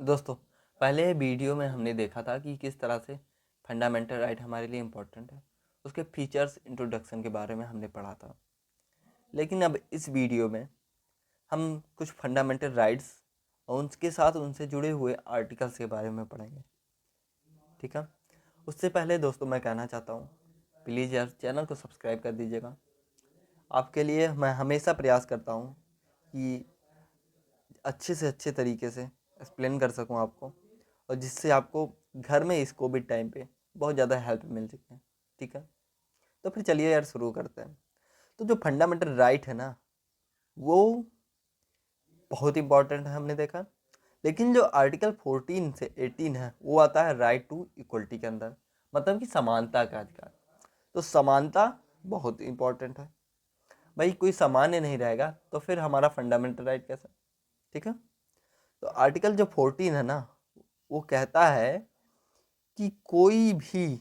दोस्तों, पहले वीडियो में हमने देखा था कि किस तरह से फंडामेंटल राइट हमारे लिए इम्पोर्टेंट है। उसके फीचर्स इंट्रोडक्शन के बारे में हमने पढ़ा था। लेकिन अब इस वीडियो में हम कुछ फंडामेंटल राइट्स और उनके साथ उनसे जुड़े हुए आर्टिकल्स के बारे में पढ़ेंगे। ठीक है। उससे पहले दोस्तों मैं कहना चाहता हूँ, प्लीज़ यार चैनल को सब्सक्राइब कर दीजिएगा। आपके लिए मैं हमेशा प्रयास करता हूँ कि अच्छे से अच्छे तरीके से एक्सप्लेन कर सकूं आपको, और जिससे आपको घर में इस कोविड टाइम पे बहुत ज़्यादा हेल्प मिल सके। ठीक है, तो फिर चलिए यार शुरू करते हैं। तो जो फंडामेंटल राइट है ना, वो बहुत इंपॉर्टेंट है, हमने देखा। लेकिन जो आर्टिकल 14 से 18 है वो आता है राइट टू इक्वलिटी के अंदर, मतलब कि समानता का अधिकार। तो समानता बहुत इंपॉर्टेंट है। भाई कोई सामान्य नहीं रहेगा तो फिर हमारा फंडामेंटल राइट कैसा। ठीक है। तो आर्टिकल जो 14 है ना, वो कहता है कि कोई भी,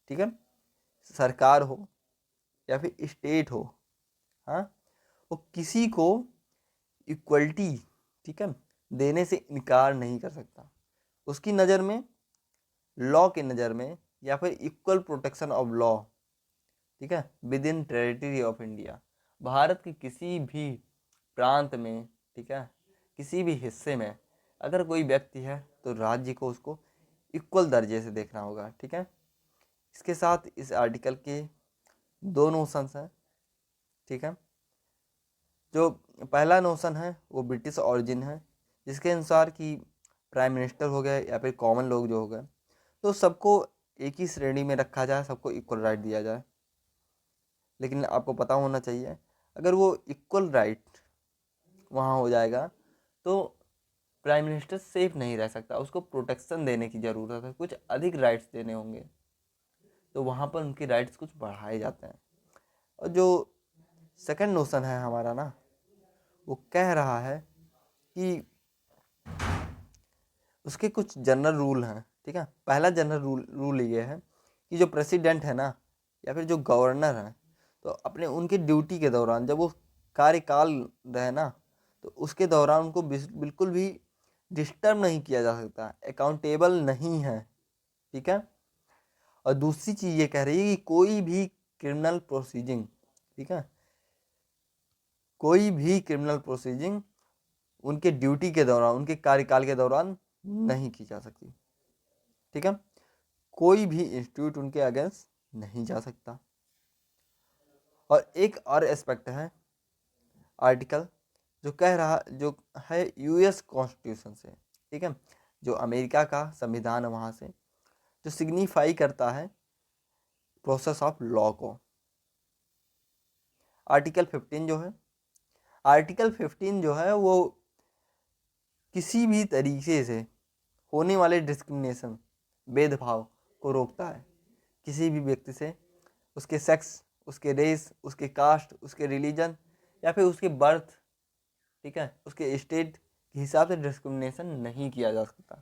ठीक है, सरकार हो या फिर स्टेट हो, हाँ, वो किसी को इक्वलिटी, ठीक है, देने से इनकार नहीं कर सकता। उसकी नज़र में, लॉ की नज़र में, या फिर इक्वल प्रोटेक्शन ऑफ लॉ, ठीक है, with in territory of India, Bharat के किसी भी प्रांत में, ठीक है, किसी भी हिस्से में अगर कोई व्यक्ति है तो राज्य को उसको इक्वल दर्जे से देखना होगा। ठीक है। इसके साथ इस आर्टिकल के दो नोशंस हैं। ठीक है। जो पहला नोशन है वो ब्रिटिश ऑरिजिन है, जिसके अनुसार कि प्राइम मिनिस्टर हो गए या फिर कॉमन लोग जो हो गए, तो सबको एक ही श्रेणी में रखा जाए, सबको इक्वल राइट दिया जाए। लेकिन आपको पता होना चाहिए, अगर वो इक्वल राइट वहाँ हो जाएगा तो प्राइम मिनिस्टर सेफ नहीं रह सकता, उसको प्रोटेक्शन देने की ज़रूरत है, कुछ अधिक राइट्स देने होंगे। तो वहाँ पर उनके राइट्स कुछ बढ़ाए जाते हैं। और जो सेकंड नोशन है हमारा ना, वो कह रहा है कि उसके कुछ जनरल रूल हैं। ठीक है। पहला जनरल रूल ये है कि जो प्रेसिडेंट है ना, या फिर जो गवर्नर है, तो अपने उनकी ड्यूटी के दौरान जब वो कार्यकाल रहे ना, तो उसके दौरान उनको बिल्कुल भी डिस्टर्ब नहीं किया जा सकता, अकाउंटेबल नहीं है। ठीक है। और दूसरी चीज़ ये कह रही है कि कोई भी क्रिमिनल प्रोसीजिंग, ठीक है, कोई भी क्रिमिनल प्रोसीजिंग उनके ड्यूटी के दौरान, उनके कार्यकाल के दौरान नहीं की जा सकती। ठीक है। कोई भी इंस्टीट्यूट उनके अगेंस्ट नहीं जा सकता। और एक और एस्पेक्ट है आर्टिकल जो कह रहा, जो है यूएस कॉन्स्टिट्यूशन से, ठीक है, जो अमेरिका का संविधान है, वहाँ से जो सिग्निफाई करता है प्रोसेस ऑफ लॉ को। आर्टिकल 15 जो है, आर्टिकल 15 जो है वो किसी भी तरीके से होने वाले डिस्क्रिमिनेशन, भेदभाव को रोकता है। किसी भी व्यक्ति से उसके सेक्स, उसके रेस, उसके कास्ट, उसके रिलीजन, या फिर उसके बर्थ, ठीक है, उसके स्टेट के हिसाब से डिस्क्रिमिनेशन नहीं किया जा सकता।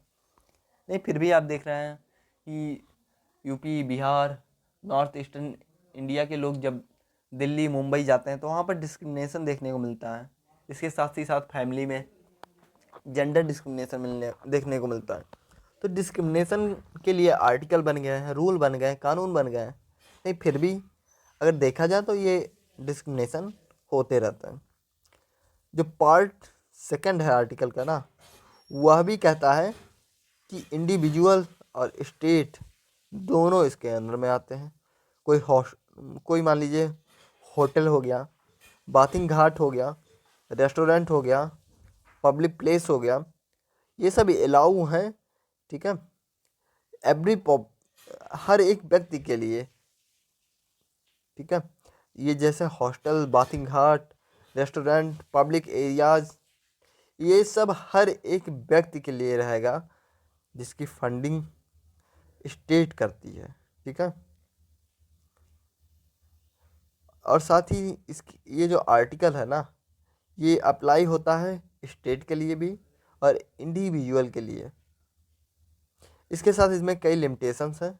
नहीं, फिर भी आप देख रहे हैं कि UP, Bihar, north eastern India के लोग जब दिल्ली, मुंबई जाते हैं तो वहाँ पर डिस्क्रिमिनेशन देखने को मिलता है। इसके साथ ही साथ फैमिली में जेंडर डिस्क्रिमिनेशन देखने को मिलता है। तो डिस्क्रिमिनेशन के लिए आर्टिकल बन गए हैं, रूल बन गए हैं, कानून बन गए हैं। नहीं, फिर भी अगर देखा जाए तो ये डिस्क्रिमिनेशन होते रहते हैं। जो पार्ट सेकंड है आर्टिकल का ना, वह भी कहता है कि इंडिविजुअल और स्टेट दोनों इसके अंदर में आते हैं। कोई मान लीजिए होटल हो गया, बाथिंग घाट हो गया, रेस्टोरेंट हो गया, पब्लिक प्लेस हो गया, ये सब अलाउ हैं। ठीक है। एवरी पॉप, हर एक व्यक्ति के लिए। ठीक है। ये जैसे हॉस्टल, बाथिंग घाट, रेस्टोरेंट, पब्लिक एरियाज, ये सब हर एक व्यक्ति के लिए रहेगा जिसकी फंडिंग स्टेट करती है। ठीक है। और साथ ही इसकी ये जो आर्टिकल है ना, ये अप्लाई होता है स्टेट के लिए भी और इंडिविजुअल के लिए। इसके साथ इसमें कई लिमिटेशंस हैं,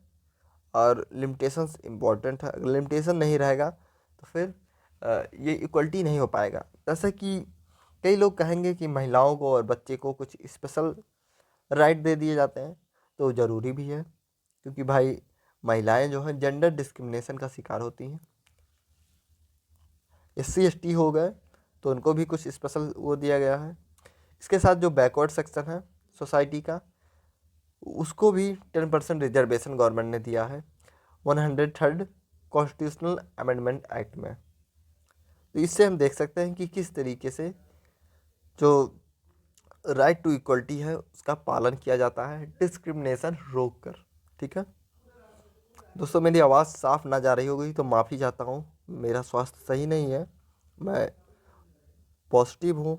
और लिमिटेशंस इम्पॉर्टेंट है। अगर लिमिटेशन नहीं रहेगा तो फिर ये इक्वलिटी नहीं हो पाएगा। जैसे कि कई लोग कहेंगे कि महिलाओं को और बच्चे को कुछ स्पेशल राइट दे दिए जाते हैं, तो ज़रूरी भी है, क्योंकि भाई महिलाएं जो हैं जेंडर डिस्क्रिमिनेशन का शिकार होती हैं। SC ST हो गए तो उनको भी कुछ स्पेशल वो दिया गया है। इसके साथ जो बैकवर्ड सेक्शन है सोसाइटी का, उसको भी 10% रिजर्वेशन गवर्नमेंट ने दिया है 103rd कॉन्स्टिट्यूशनल अमेंडमेंट एक्ट में। तो इससे हम देख सकते हैं कि किस तरीके से जो राइट टू इक्वलिटी है उसका पालन किया जाता है, डिस्क्रिमिनेशन रोक कर। ठीक है दोस्तों, मेरी आवाज़ साफ ना जा रही होगी तो माफ़ी चाहता हूँ, मेरा स्वास्थ्य सही नहीं है, मैं पॉजिटिव हूँ।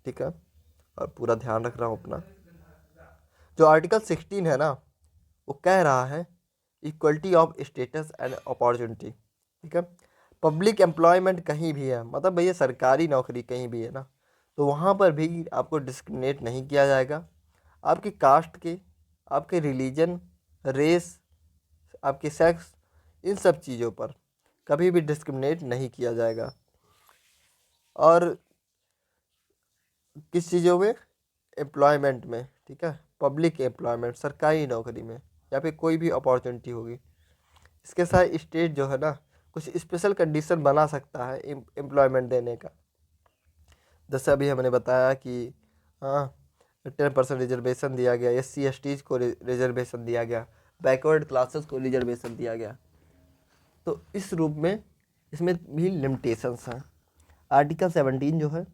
ठीक है, और पूरा ध्यान रख रहा हूँ अपना। जो आर्टिकल 16 है ना, वो कह रहा है equality of status and opportunity. ठीक है, पब्लिक एम्प्लॉयमेंट कहीं भी है, मतलब भैया सरकारी नौकरी कहीं भी है ना, तो वहाँ पर भी आपको डिस्क्रिमिनेट नहीं किया जाएगा। आपकी कास्ट के, आपके रिलीजन, रेस, आपके सेक्स, इन सब चीज़ों पर कभी भी डिस्क्रिमिनेट नहीं किया जाएगा। और किस चीज़ों में? एम्प्लॉयमेंट में। ठीक है, पब्लिक एम्प्लॉयमेंट, सरकारी नौकरी में, या फिर कोई भी अपॉर्चुनिटी होगी। इसके साथ स्टेट जो है ना कुछ स्पेशल कंडीशन बना सकता है एम्प्लॉयमेंट देने का। जैसे अभी हमने बताया कि हाँ 10% रिजर्वेशन दिया गया, SC STs को रिजर्वेशन दिया गया, बैकवर्ड क्लासेस को रिजर्वेशन दिया गया। तो इस रूप में इसमें भी लिमिटेशंस हैं। आर्टिकल 17 जो है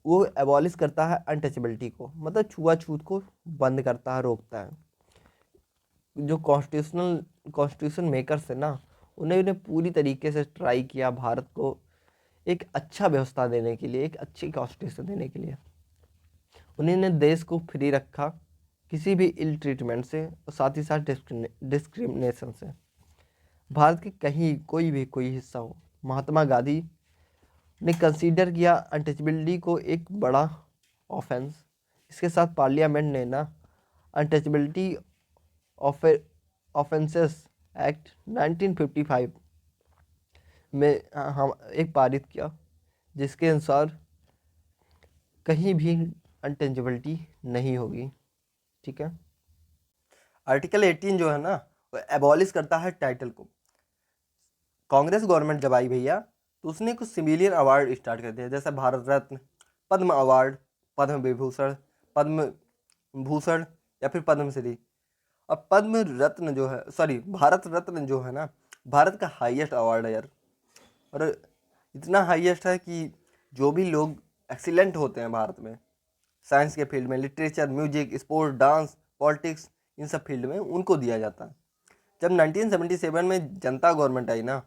वो एबॉलिश करता है अनटचेबिलिटी को, मतलब छुआछूत को बंद करता है, रोकता है। जो कॉन्स्टिट्यूशन मेकर्स है ना, उन्हें पूरी तरीके से ट्राई किया भारत को एक अच्छा व्यवस्था देने के लिए, एक अच्छी कॉन्स्टिट्यूशन देने के लिए। उन्होंने देश को फ्री रखा किसी भी इल ट्रीटमेंट से और साथ ही साथ डिस्क्रिमिनेशन से। भारत के कहीं कोई हिस्सा हो, महात्मा गांधी ने कंसीडर किया अनटचेबिलिटी को एक बड़ा ऑफेंस। इसके साथ पार्लियामेंट ने ना अनटचेबिलिटी ऑफेंसेस एक्ट 1955 में हम एक पारित किया, जिसके अनुसार कहीं भी अनटचेबिलिटी नहीं होगी। ठीक है, आर्टिकल 18 जो है ना वो एबॉलिश करता है टाइटल को। कांग्रेस गवर्नमेंट जब आई भैया, तो उसने कुछ सिविलियन अवार्ड स्टार्ट कर दिया, जैसे भारत रत्न, पद्म अवार्ड, पद्म विभूषण, पद्म भूषण या फिर पद्मश्री। अब पद्म रत्न जो है, सॉरी भारत रत्न जो है ना, भारत का हाईएस्ट अवार्ड है यार। और इतना हाईएस्ट है कि जो भी लोग एक्सीलेंट होते हैं भारत में, साइंस के फील्ड में, literature, music, sport, dance, politics, इन सब फील्ड में उनको दिया जाता है। जब 1977 में जनता गवर्नमेंट आई ना,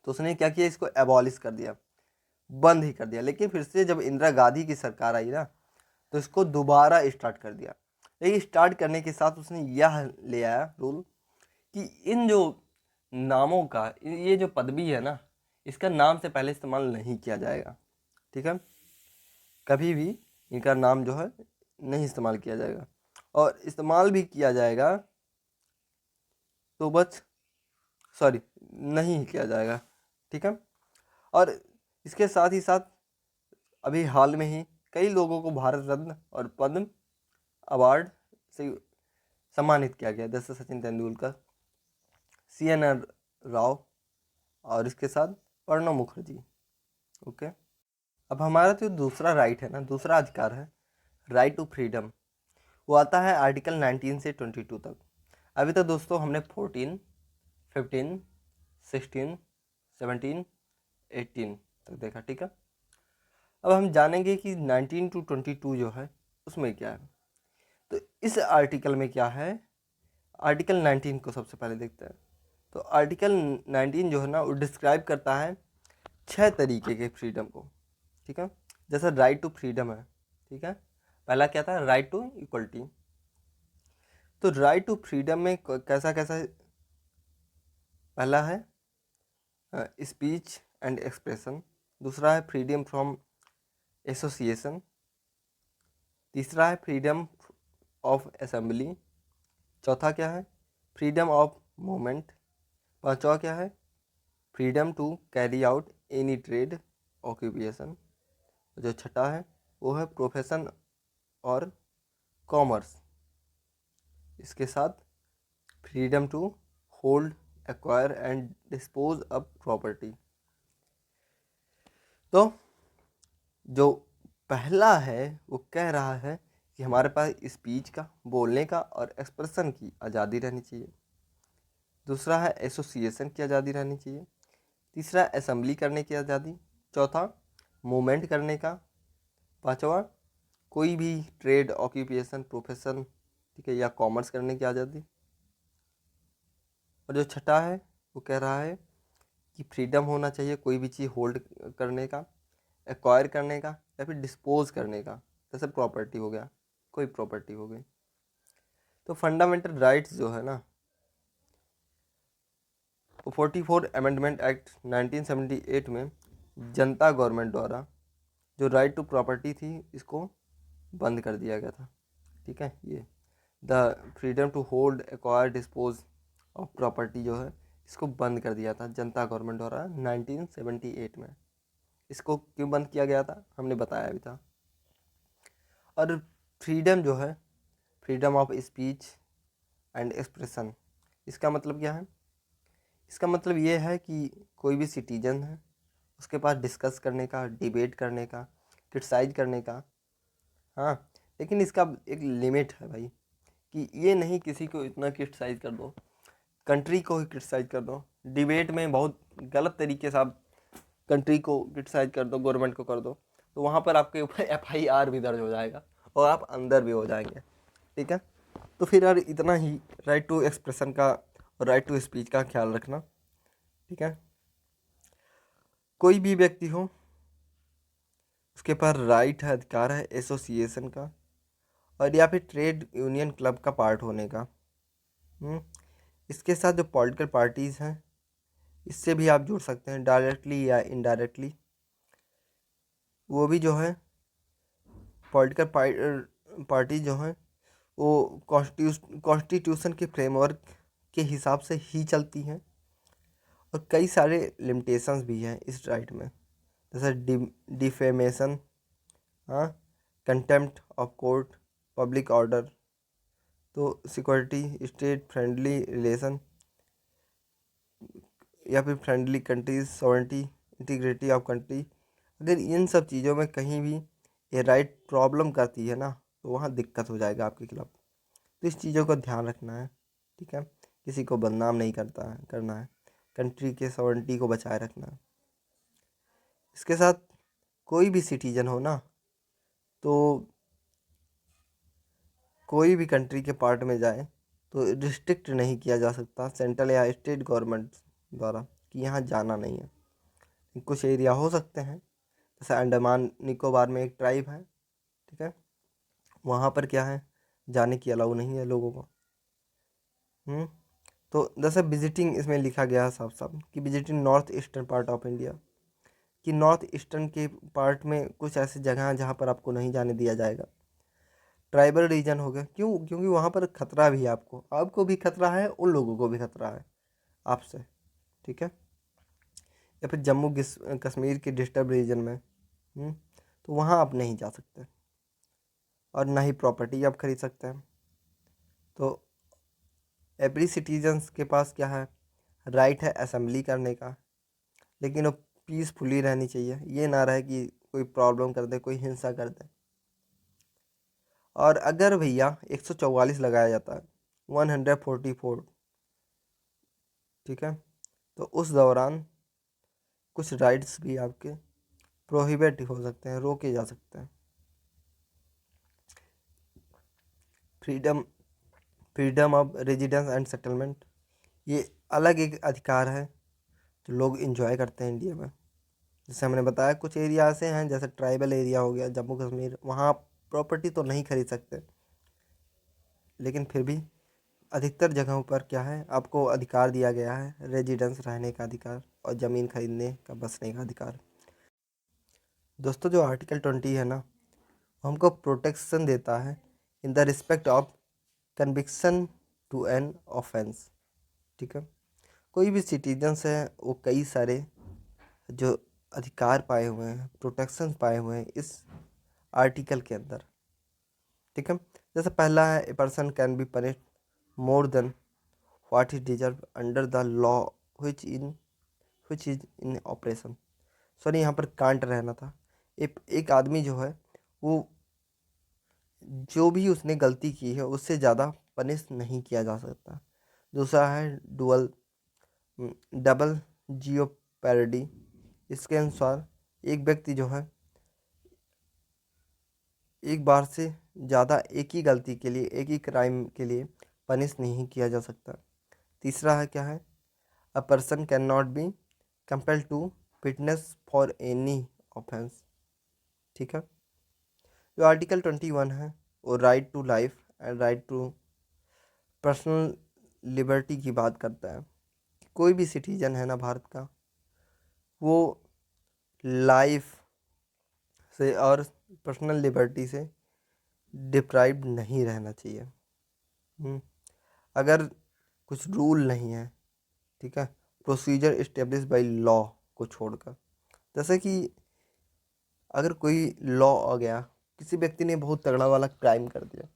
तो उसने क्या किया, इसको एबॉलिश कर दिया, बंद ही कर दिया। लेकिन फिर से जब इंदिरा गांधी की सरकार आई ना, तो इसको दोबारा स्टार्ट कर दिया। लेकिन स्टार्ट करने के साथ उसने यह ले आया रूल कि इन जो नामों का, ये जो पदवी है ना, इसका नाम से पहले इस्तेमाल नहीं किया जाएगा। ठीक है, कभी भी इनका नाम जो है नहीं इस्तेमाल किया जाएगा, और इस्तेमाल भी किया जाएगा तो बस सॉरी नहीं किया जाएगा। ठीक है, और इसके साथ ही साथ अभी हाल में ही कई लोगों को भारत रत्न और पद्म अवार्ड से सम्मानित किया गया, जैसे सचिन तेंदुलकर, CNR राव, और इसके साथ प्रणब मुखर्जी। ओके, अब हमारा जो दूसरा राइट है ना, दूसरा अधिकार है राइट टू फ्रीडम, वो आता है आर्टिकल 19 से 22 तक। अभी तक दोस्तों हमने 14, 15, 16, 17, 18 तक देखा। ठीक है, अब हम जानेंगे कि 19 to 22 जो है उसमें क्या है। तो इस आर्टिकल में क्या है, आर्टिकल 19 को सबसे पहले देखते हैं। तो आर्टिकल 19 जो है ना वो डिस्क्राइब करता है 6 तरीके के फ्रीडम को। ठीक है, जैसे राइट टू फ्रीडम है। ठीक है, पहला क्या था, राइट टू इक्वलिटी। तो राइट टू फ्रीडम में कैसा कैसा, पहला है स्पीच एंड एक्सप्रेशन, दूसरा है फ्रीडम फ्रॉम एसोसिएशन, तीसरा है फ्रीडम ऑफ असेंबली, चौथा क्या है, फ्रीडम ऑफ मूवमेंट, पांचवा क्या है, freedom to carry out any trade occupation, जो छठा है वो है प्रोफेशन और कॉमर्स। इसके साथ freedom to hold, acquire and dispose of property. तो जो पहला है वो कह रहा है कि हमारे पास स्पीच का, बोलने का और एक्सप्रेशन की आज़ादी रहनी चाहिए। दूसरा है एसोसिएशन की आज़ादी रहनी चाहिए। तीसरा असेंबली करने की आज़ादी। चौथा मूवमेंट करने का। पांचवा कोई भी ट्रेड, ऑक्यूपेशन, प्रोफेशन, ठीक है, या कॉमर्स करने की आज़ादी। और जो छठा है वो कह रहा है कि फ्रीडम होना चाहिए कोई भी चीज़ होल्ड करने का, एक्वायर करने का या फिर डिस्पोज करने का, जैसे प्रॉपर्टी हो गया, कोई प्रॉपर्टी हो गई। तो फंडामेंटल राइट्स जो है ना, 44 अमेंडमेंट एक्ट 1978 में जनता गवर्नमेंट द्वारा जो राइट टू प्रॉपर्टी थी इसको बंद कर दिया गया था। ठीक है, ये the freedom to hold, acquire, dispose of property जो है इसको बंद कर दिया था जनता गवर्नमेंट द्वारा 1978 में। इसको क्यों बंद किया गया था हमने बताया भी था। और फ्रीडम जो है, freedom of speech and expression, इसका मतलब क्या है? इसका मतलब ये है कि कोई भी सिटीजन है उसके पास डिस्कस करने का, डिबेट करने का, क्रिटिसाइज करने का, हाँ, लेकिन इसका एक लिमिट है भाई, कि ये नहीं किसी को इतना क्रिटिसाइज कर दो, कंट्री को ही क्रिटिसाइज कर दो। डिबेट में बहुत गलत तरीके से आप कंट्री को क्रिटिसाइज कर दो, गवर्नमेंट को कर दो, तो वहाँ पर आपके ऊपर FIR भी दर्ज हो जाएगा और आप अंदर भी हो जाएंगे। ठीक है, तो फिर यार इतना ही राइट टू एक्सप्रेशन का और राइट टू स्पीच का ख्याल रखना। ठीक है, कोई भी व्यक्ति हो उसके पास राइट है, अधिकार है एसोसिएशन का और या फिर ट्रेड यूनियन क्लब का पार्ट होने का। इसके साथ जो पॉलिटिकल पार्टीज़ हैं इससे भी आप जुड़ सकते हैं डायरेक्टली या इनडायरेक्टली। वो भी जो है पॉलिटिकल पार्टी जो है वो कॉन्स्टिट्यूशन के फ्रेमवर्क के हिसाब से ही चलती हैं और कई सारे लिमिटेशंस भी हैं इस राइट में, जैसे डिफेमेशन, हाँ, contempt of court, public order, तो सिक्योरिटी, स्टेट फ्रेंडली रिलेशन या फिर friendly countries, sovereignty, integrity of country. अगर इन सब चीज़ों में कहीं भी ये राइट प्रॉब्लम करती है ना तो वहाँ दिक्कत हो जाएगा आपके खिलाफ। तो इस चीज़ों का ध्यान रखना है। ठीक है, किसी को बदनाम नहीं करना है, कंट्री के सॉवरेंटी को बचाए रखना है। इसके साथ कोई भी सिटीजन हो ना तो कोई भी कंट्री के पार्ट में जाए तो रिस्ट्रिक्ट नहीं किया जा सकता सेंट्रल या स्टेट गवर्नमेंट द्वारा कि यहाँ जाना नहीं है। कुछ एरिया हो सकते हैं, जैसे अंडमान निकोबार में एक ट्राइब है, ठीक है, वहाँ पर क्या है, जाने की अलाउ नहीं है लोगों को। तो जैसे विजिटिंग इसमें लिखा गया है साफ साफ कि visiting north eastern part of India, कि नॉर्थ ईस्टर्न के पार्ट में कुछ ऐसी जगह हैं जहाँ पर आपको नहीं जाने दिया जाएगा। ट्राइबल रीजन हो गया, क्यों? क्योंकि वहाँ पर खतरा भी है, आपको भी खतरा है, उन लोगों को भी खतरा है आपसे। ठीक है, या फिर जम्मू कश्मीर के डिस्टर्ब रीजन में तो वहाँ आप नहीं जा सकते और ना ही प्रॉपर्टी आप खरीद सकते हैं। तो एवरी सिटीजन्स के पास क्या है, राइट है असेंबली करने का, लेकिन वो पीसफुली रहनी चाहिए, ये ना रहे कि कोई प्रॉब्लम कर दे, कोई हिंसा कर दे। और अगर भैया 144 लगाया जाता है, 144, ठीक है, तो उस दौरान कुछ राइट्स भी आपके प्रोहिबिट हो सकते हैं, रोके जा सकते हैं। Freedom freedom of residence and settlement, ये अलग एक अधिकार है जो लोग इंजॉय करते हैं इंडिया में। जैसे हमने बताया कुछ एरिया ऐसे हैं, जैसे ट्राइबल एरिया हो गया जम्मू कश्मीर, वहाँ प्रॉपर्टी तो नहीं खरीद सकते, लेकिन फिर भी अधिकतर जगहों पर क्या है, आपको अधिकार दिया गया है रेजिडेंस रहने का अधिकार और ज़मीन खरीदने का, बसने का अधिकार। दोस्तों जो आर्टिकल 20 है ना, वो हमको प्रोटेक्शन देता है in the respect of conviction to an offence. ठीक है, कोई भी सिटीजन्स है वो कई सारे जो अधिकार पाए हुए हैं, प्रोटेक्शन पाए हुए हैं इस आर्टिकल के अंदर। ठीक है, जैसे पहला है, a person can be punished more than what he deserve under the law which is in operation. Sorry, यहाँ पर कांट रहना था। एक आदमी जो है वो जो भी उसने गलती की है उससे ज़्यादा पनिश नहीं किया जा सकता। दूसरा है डबल जियोपैरिडी। इसके अनुसार एक व्यक्ति जो है एक बार से ज़्यादा एक ही गलती के लिए, एक ही क्राइम के लिए पनिश नहीं किया जा सकता। तीसरा है क्या है, a person can not be compelled to witness for any offence. ठीक है, जो आर्टिकल 21 है वो right to life and right to personal liberty की बात करता है। कोई भी सिटीजन है ना भारत का, वो लाइफ से और पर्सनल लिबर्टी से डिप्राइव्ड नहीं रहना चाहिए। अगर कुछ रूल नहीं है, ठीक है, प्रोसीजर इस्टेब्लिश बाय लॉ को छोड़कर, जैसे कि अगर कोई लॉ आ गया, किसी व्यक्ति ने बहुत तगड़ा वाला क्राइम कर दिया,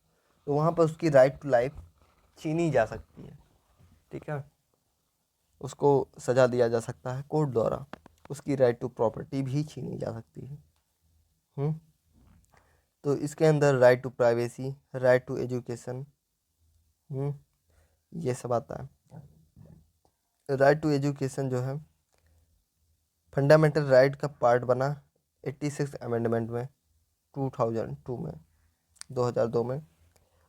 तो वहाँ पर उसकी राइट टू लाइफ छीनी जा सकती है। ठीक है, उसको सजा दिया जा सकता है कोर्ट द्वारा, उसकी राइट टू प्रॉपर्टी भी छीनी जा सकती है। तो इसके अंदर right to privacy, right to education, ये सब आता है। राइट टू एजुकेशन जो है फंडामेंटल राइट का पार्ट बना 86 अमेंडमेंट में 2002 में 2002 में।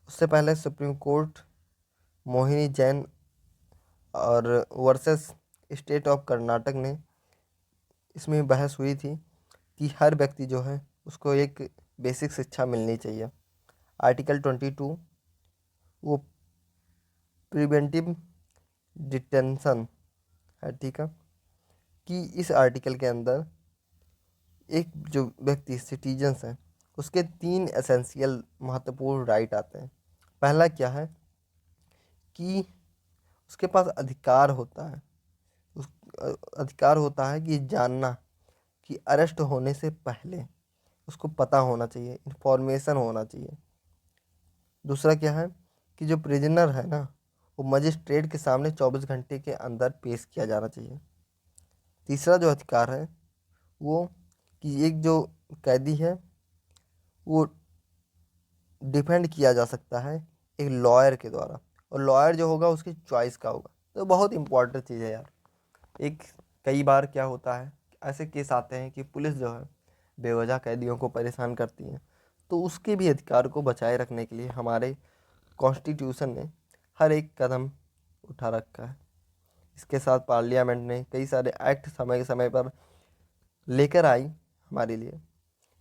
उससे पहले सुप्रीम कोर्ट मोहिनी जैन और वर्सेस स्टेट ऑफ कर्नाटक ने इसमें बहस हुई थी कि हर व्यक्ति जो है उसको एक बेसिक शिक्षा मिलनी चाहिए। आर्टिकल 22 वो प्रिवेंटिव डिटेंशन है। ठीक है, कि इस आर्टिकल के अंदर एक जो व्यक्ति सिटीजन्स हैं उसके 3 एसेंशियल महत्वपूर्ण राइट आते हैं। पहला क्या है कि उसके पास अधिकार होता है, उस अधिकार होता है कि जानना कि अरेस्ट होने से पहले उसको पता होना चाहिए, इंफॉर्मेशन होना चाहिए। दूसरा क्या है कि जो प्रिजनर है ना, वो मजिस्ट्रेट के सामने 24 घंटे के अंदर पेश किया जाना चाहिए। तीसरा जो अधिकार है वो कि एक जो कैदी है वो डिफेंड किया जा सकता है एक लॉयर के द्वारा, और लॉयर जो होगा उसकी चॉइस का होगा। तो बहुत इंपॉर्टेंट चीज़ है यार। एक कई बार क्या होता है, ऐसे केस आते हैं कि पुलिस जो है बेवजह कैदियों को परेशान करती है, तो उसके भी अधिकार को बचाए रखने के लिए हमारे कॉन्स्टिट्यूशन ने हर एक कदम उठा रखा है। इसके साथ पार्लियामेंट ने कई सारे एक्ट समय समय पर लेकर आई हमारे लिए,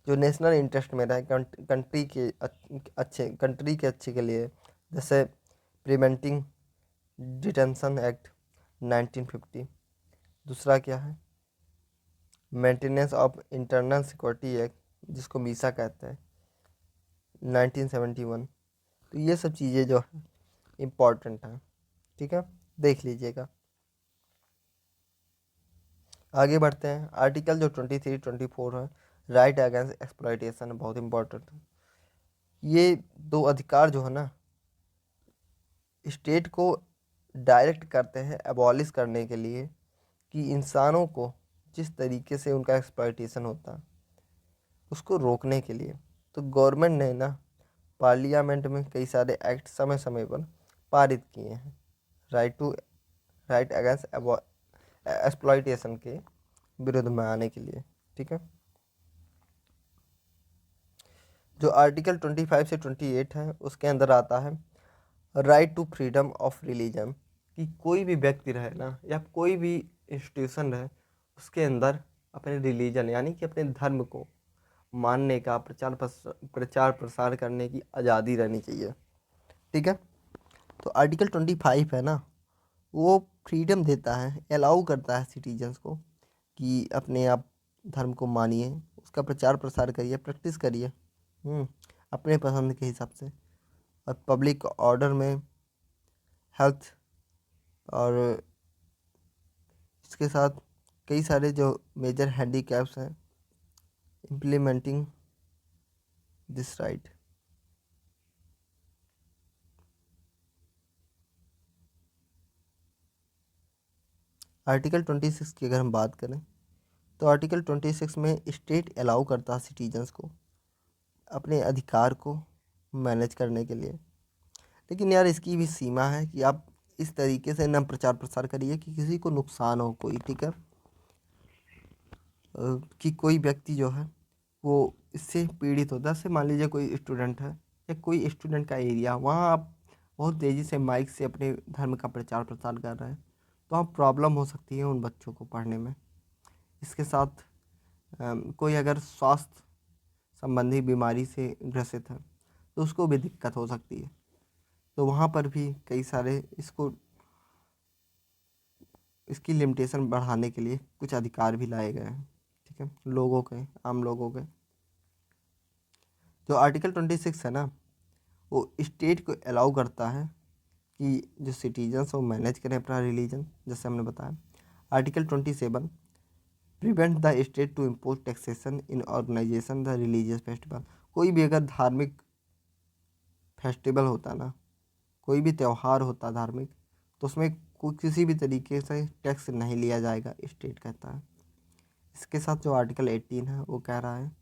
जो नेशनल इंटरेस्ट में रहे, कंट्री के अच्छे के लिए। जैसे प्रिवेंटिंग डिटेंशन एक्ट 1950। दूसरा क्या है, maintenance of internal security act जिसको मीसा कहते हैं 1971। तो ये सब चीज़ें जो है इम्पॉर्टेंट हैं। ठीक है, देख लीजिएगा। आगे बढ़ते हैं। आर्टिकल जो 23, 24 है, राइट अगेंस्ट एक्सप्लॉइटेशन, बहुत इंपॉर्टेंट है। ये 2 अधिकार जो है ना, स्टेट को डायरेक्ट करते हैं एबॉलिश करने के लिए, कि इंसानों को जिस तरीके से उनका एक्सप्लॉइटेशन होता है उसको रोकने के लिए। तो गवर्नमेंट ने ना पार्लियामेंट में कई सारे एक्ट समय समय पर पारित किए हैं राइट अगेंस्ट एक्सप्लॉइटेशन के विरुद्ध में आने के लिए। ठीक है, जो आर्टिकल 25 से 28 है उसके अंदर आता है right to freedom of religion, कि कोई भी व्यक्ति रहे ना या कोई भी इंस्टीट्यूशन रहे, उसके अंदर अपने रिलीजन यानी कि अपने धर्म को मानने का प्रचार प्रसार करने की आज़ादी रहनी चाहिए। ठीक है, तो आर्टिकल 25 है ना, वो फ्रीडम देता है, अलाउ करता है सिटीजन्स को कि अपने आप धर्म को मानिए, उसका प्रचार प्रसार करिए, प्रैक्टिस करिए अपने पसंद के हिसाब से, और पब्लिक ऑर्डर में, हेल्थ और इसके साथ कई सारे जो मेजर हैंडीकैप्स हैं इम्प्लीमेंटिंग दिस राइट। आर्टिकल 26 की अगर हम बात करें तो आर्टिकल 26 में स्टेट अलाउ करता है सिटीजन्स को अपने अधिकार को मैनेज करने के लिए। लेकिन यार इसकी भी सीमा है कि आप इस तरीके से न प्रचार प्रसार करिए कि किसी को नुकसान हो कोई, ठीक है, कि कोई व्यक्ति जो है वो इससे पीड़ित होता है। जैसे मान लीजिए कोई स्टूडेंट है या कोई स्टूडेंट का एरिया, वहाँ आप बहुत तेज़ी से माइक से अपने धर्म का प्रचार प्रसार कर रहे हैं, तो वहाँ प्रॉब्लम हो सकती है उन बच्चों को पढ़ने में। इसके साथ कोई अगर स्वास्थ्य संबंधी बीमारी से ग्रसित है तो उसको भी दिक्कत हो सकती है। तो वहाँ पर भी कई सारे इसकी लिमिटेशन बढ़ाने के लिए कुछ अधिकार भी लाए गए हैं, ठीक है, लोगों के, आम लोगों के। जो आर्टिकल 26 है ना, वो स्टेट को अलाउ करता है कि जो सिटीजन्स वो मैनेज करें अपना रिलीजन, जैसे हमने बताया। Article 27 prevent the state to impose taxation in organisation the religious festival. कोई भी अगर धार्मिक फेस्टिवल होता ना, कोई भी त्यौहार होता धार्मिक, तो उसमें कोई किसी भी तरीके से टैक्स नहीं लिया जाएगा, स्टेट कहता है। इसके साथ जो आर्टिकल 18 है वो कह रहा है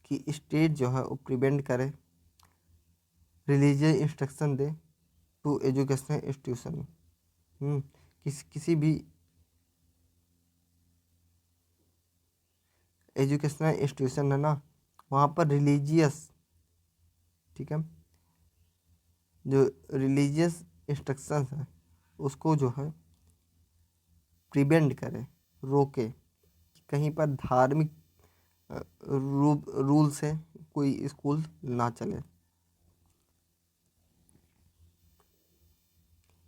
कि स्टेट जो है वो प्रिवेंट करे, रिलीजियस इंस्ट्रक्शन दे टू एजुकेशनल इंस्टीट्यूशन। किसी भी एजुकेशनल इंस्टीट्यूशन है ना, वहाँ पर रिलीजियस, ठीक है, जो रिलीजियस इंस्ट्रक्शंस है उसको जो है प्रिवेंट करे, रोके, कहीं पर धार्मिक रूल से कोई स्कूल ना चले।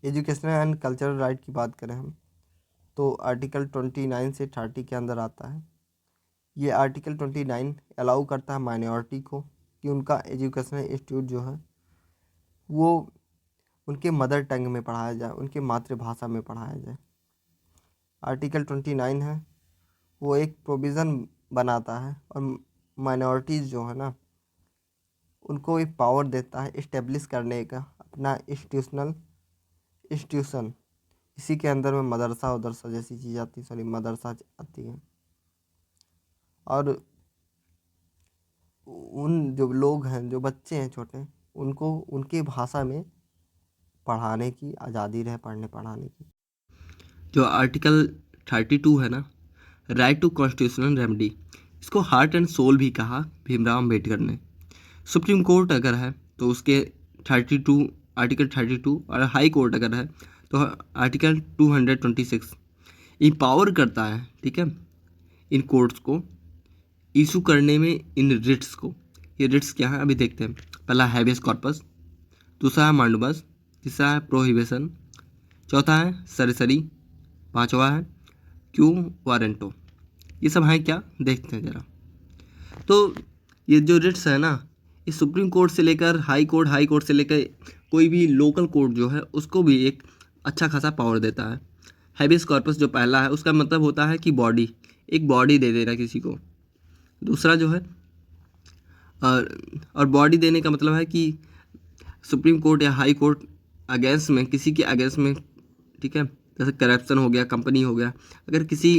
एजुकेशनल एंड कल्चरल राइट की बात करें हम तो आर्टिकल 29 से 30 के अंदर आता है। ये आर्टिकल 29 अलाउ करता है माइनॉरिटी को कि उनका एजुकेशनल इंस्टीट्यूट जो है वो उनके मदर टंग में पढ़ाया जाए, उनके मातृभाषा में पढ़ाया जाए। आर्टिकल 29 है वो एक प्रोविज़न बनाता है और माइनॉरिटीज़ जो है ना उनको एक पावर देता है इस्टेब्लिश करने का अपना इंस्टीट्यूशन। इसी के अंदर में मदरसा उदरसा जैसी चीज़ आती है, सॉरी मदरसा आती है। और उन जो लोग हैं, जो बच्चे हैं छोटे, उनको उनकी भाषा में पढ़ाने की आज़ादी रहे, पढ़ने पढ़ाने की। जो आर्टिकल 32 है ना, राइट टू कॉन्स्टिट्यूशनल रेमेडी, इसको हार्ट एंड सोल भी कहा भीमराव अम्बेडकर ने। सुप्रीम कोर्ट अगर है तो उसके 32 आर्टिकल 32, और हाई कोर्ट अगर है तो आर्टिकल 226 इम्पावर करता है, ठीक है, इन कोर्ट्स को इशू करने में इन रिट्स को। ये रिट्स क्या है अभी देखते हैं। पहला हैबियस कॉर्पस, दूसरा है मांडुबस, तीसरा है प्रोहिबिशन, चौथा है सरसरी, पांचवा है क्यू वारंटो। ये सब हैं क्या, देखते हैं ज़रा। तो ये जो रिट्स है ना, ये सुप्रीम कोर्ट से लेकर हाई कोर्ट से लेकर कोई भी लोकल कोर्ट जो है उसको भी एक अच्छा खासा पावर देता है। हैबियस कॉर्पस जो पहला है उसका मतलब होता है कि बॉडी, एक बॉडी दे देना किसी को। दूसरा जो है और बॉडी देने का मतलब है कि सुप्रीम कोर्ट या हाई कोर्ट अगेंस्ट में, किसी के अगेंस्ट में, ठीक है, जैसे करप्शन हो गया, कंपनी हो गया, अगर किसी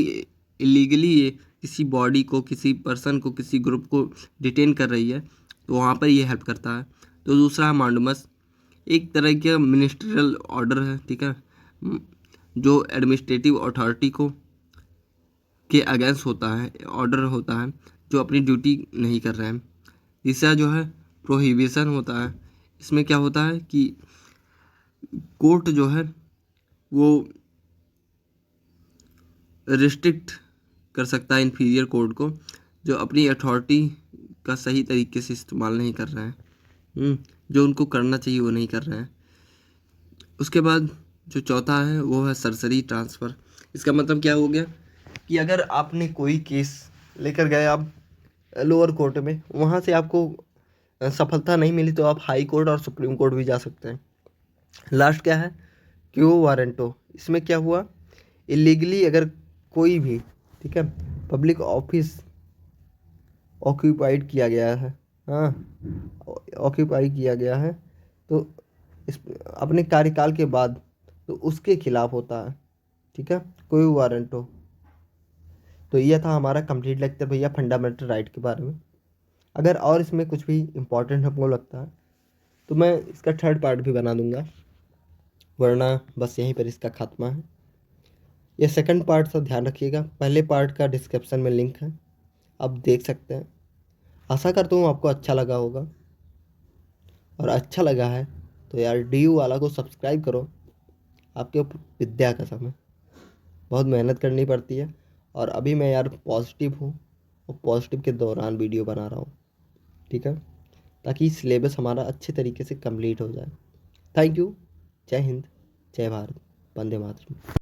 इलीगली किसी बॉडी को, किसी पर्सन को, किसी ग्रुप को डिटेन कर रही है तो वहाँ पर ये हेल्प करता है। तो दूसरा है मांडुमस, एक तरह का मिनिस्ट्रियल ऑर्डर है, ठीक है, जो एडमिनिस्ट्रेटिव अथॉरिटी को के अगेंस्ट होता है, ऑर्डर होता है जो अपनी ड्यूटी नहीं कर रहे हैं। तीसरा जो है प्रोहिबिशन होता है। इसमें क्या होता है कि कोर्ट जो है वो रिस्ट्रिक्ट कर सकता है इन्फीरियर कोर्ट को जो अपनी अथॉरिटी का सही तरीके से इस्तेमाल नहीं कर रहे हैं, जो उनको करना चाहिए वो नहीं कर रहे हैं। उसके बाद जो चौथा है वो है सरसरी ट्रांसफ़र। इसका मतलब क्या हो गया कि अगर आपने कोई केस लेकर गए आप लोअर कोर्ट में, वहाँ से आपको सफलता नहीं मिली तो आप हाई कोर्ट और सुप्रीम कोर्ट भी जा सकते हैं। लास्ट क्या है, क्यो वारंटो। इसमें क्या हुआ, इलीगली अगर कोई भी, ठीक है। पब्लिक ऑफिस ऑक्यूपाइड किया गया है, हाँ, ऑक्यूपाई किया गया है, तो इस अपने कार्यकाल के बाद तो उसके खिलाफ होता है, ठीक है, कोई वारंट हो। तो यह था हमारा कंप्लीट लेक्चर भैया फंडामेंटल राइट के बारे में। अगर और इसमें कुछ भी इम्पोर्टेंट हमको लगता है तो मैं इसका थर्ड पार्ट भी बना दूंगा, वरना बस यहीं पर इसका खात्मा है। ये सेकंड पार्ट से ध्यान रखिएगा, पहले पार्ट का डिस्क्रिप्शन में लिंक है, आप देख सकते हैं। आशा करता हूँ आपको अच्छा लगा होगा, और अच्छा लगा है तो यार DU वाला को सब्सक्राइब करो। आपके ऊपर विद्या का समय, बहुत मेहनत करनी पड़ती है, और अभी मैं यार पॉजिटिव हूँ और पॉजिटिव के दौरान वीडियो बना रहा हूँ, ठीक है, ताकि सिलेबस हमारा अच्छे तरीके से कंप्लीट हो जाए। Thank you. जय हिंद, जय भारत, वंदे मातरम।